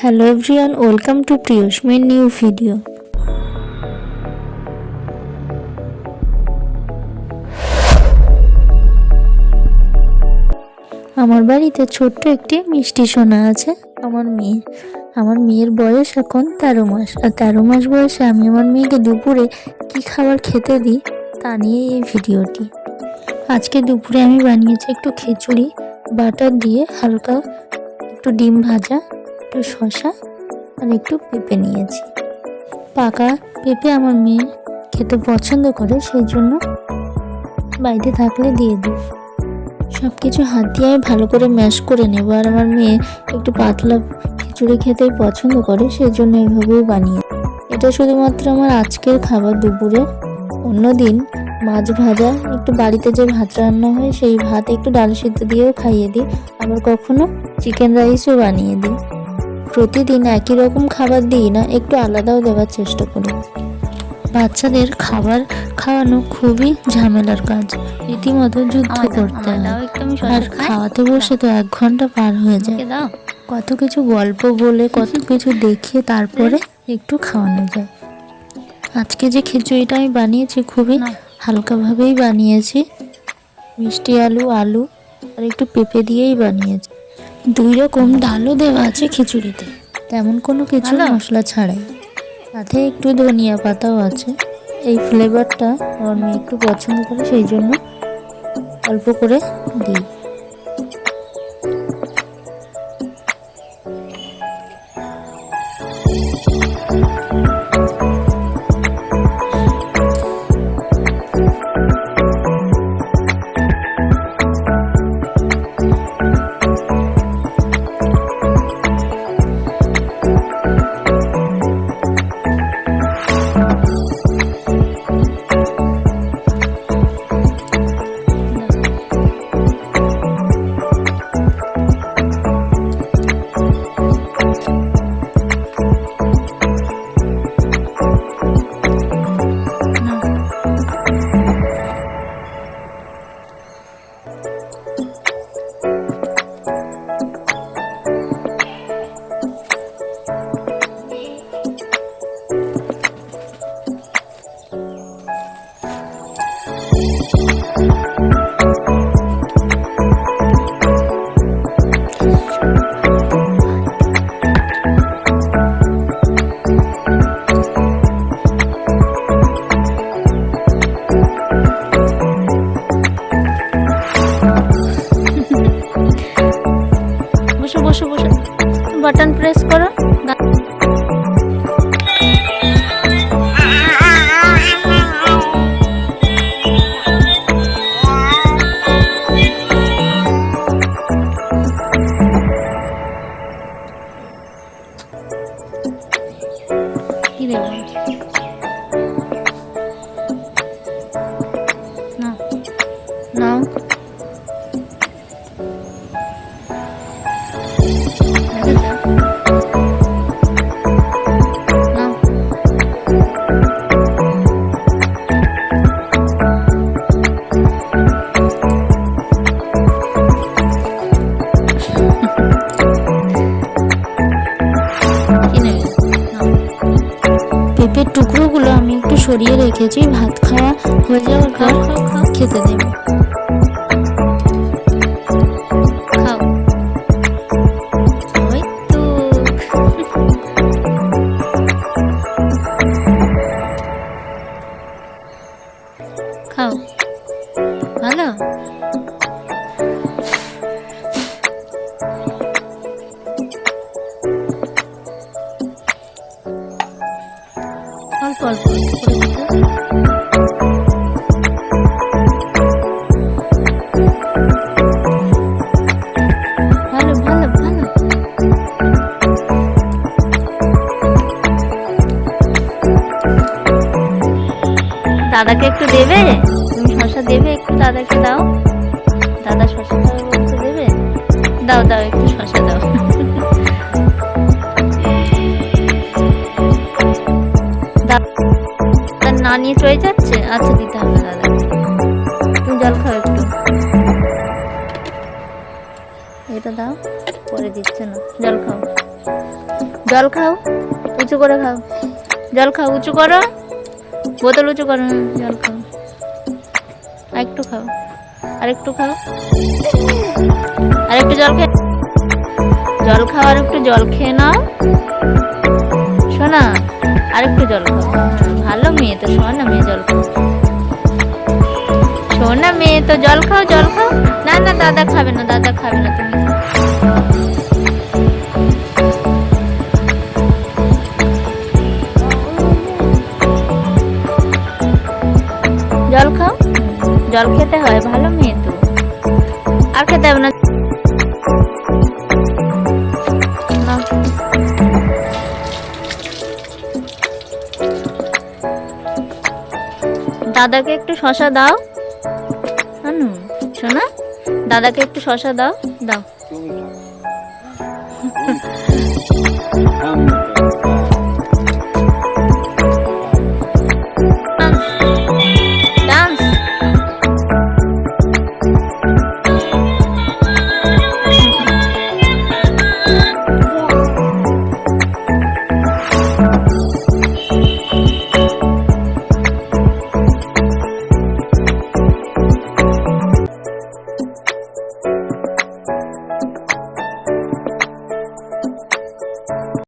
Hello everyone, welcome to Priyosh my new video. আমার বাড়িতে ছোট্ট একটি মিষ্টি সোনা আছে, আমার মেয়ের বয়স এখন 13 মাস। আর 13 মাস বয়সে আমি আমার মেয়েকে দুপুরে কি খাবার খেতে দিই তা নিয়ে এই ভিডিওটি। আজকে দুপুরে আমি বানিয়েছি একটু খিচুড়ি, বাটার দিয়ে হালকা একটু ডিম ভাজা, একটু শসা আর একটু পেঁপে নিয়েছি। পাকা পেঁপে আমার মেয়ে খেতে পছন্দ করে, সেই জন্য বাড়িতে থাকলে দিয়ে দিই। সব কিছু হাত দিয়ে আমি ভালো করে ম্যাশ করে নেব। আর আমার মেয়ে একটু পাতলা খিচুড়ি খেতেই পছন্দ করে, সেই জন্য এইভাবেই বানিয়ে। এটা শুধুমাত্র আমার আজকের খাবার দুপুরে। অন্যদিন মাছ ভাজা, একটু বাড়িতে যে ভাত রান্না হয় সেই ভাত একটু ডাল সিদ্ধ দিয়েও খাইয়ে দিই, আবার কখনো চিকেন রাইসও বানিয়ে দিই। প্রতিদিন একই রকম খাবার দিই না, একটু আলাদাও দেওয়ার চেষ্টা করি। বাচ্চাদের খাবার খাওয়ানো খুবই ঝামেলার কাজ, রীতিমতো যুদ্ধ করতে হয়। আর খাওয়াতে বসে তো 1 ঘন্টা পার হয়ে যায়। কত কিছু গল্প বলে, কত কিছু দেখিয়ে তারপরে একটু খাওয়ানো যায়। আজকে যে খিচুড়িটা আমি বানিয়েছি খুবই হালকাভাবেই বানিয়েছি। মিষ্টি আলু আর একটু পেঁপে দিয়েই বানিয়েছি। 2 রকম ডালও দেওয়া আছে খিচুড়িতে, তেমন কোনো কিছু মশলা ছাড়াই। সাথে একটু ধনিয়া পাতাও আছে। এই ফ্লেভারটা আমার মেয়ে একটু পছন্দ করে, সেই জন্য অল্প করে দিই। বসো বাটন প্রেস করো। কি দেব না নাও, পেঁপের টুকরোগুলো আমি একটু সরিয়ে রেখেছি, ভাত খাওয়া হয়ে যাওয়ার পর খেতে দেব। খাও, ওই তো খাও, ভালো। অল্প অল্প করে দিতে। ভালো ভালো ভালো। দাদাকে একটু দেবে? তুমি শসা দেবে? একটু দাদাকে দাও। দাদা শসা খাবে বলতে দেবে? দাও দাও, একটু শসা দাও। না নিয়ে চলে যাচ্ছে, আচ্ছা দিতে হবে দাদাকে। তুমি জল খাও একটু। এটা দাও, পরে দিচ্ছে না, জল খাও। জল খাও, উঁচু করে খাও, জল খাও, উঁচু করো, বোতল উঁচু করো, জল খাও, আরেকটু খাও, আরেকটু খাও, আরেকটু জল খেয়ে জল খাও, আর একটু জল খেয়ে নাও সোনা, আরেকটু জল খাও। ভালো মেয়ে তো, সোনা মেয়ে, জল খাও, সোনা মেয়ে তো, জল খাও, জল খাও। না না, দাদা খাবে না, দাদা খাবে না, তুমি জল খাও, জল খেতে হয়, ভালো মেয়ে তো। আর খেতে হবে না, নাও। দাদাকে একটু শশা দাও, শোনা, দাদাকে একটু শশা দাও।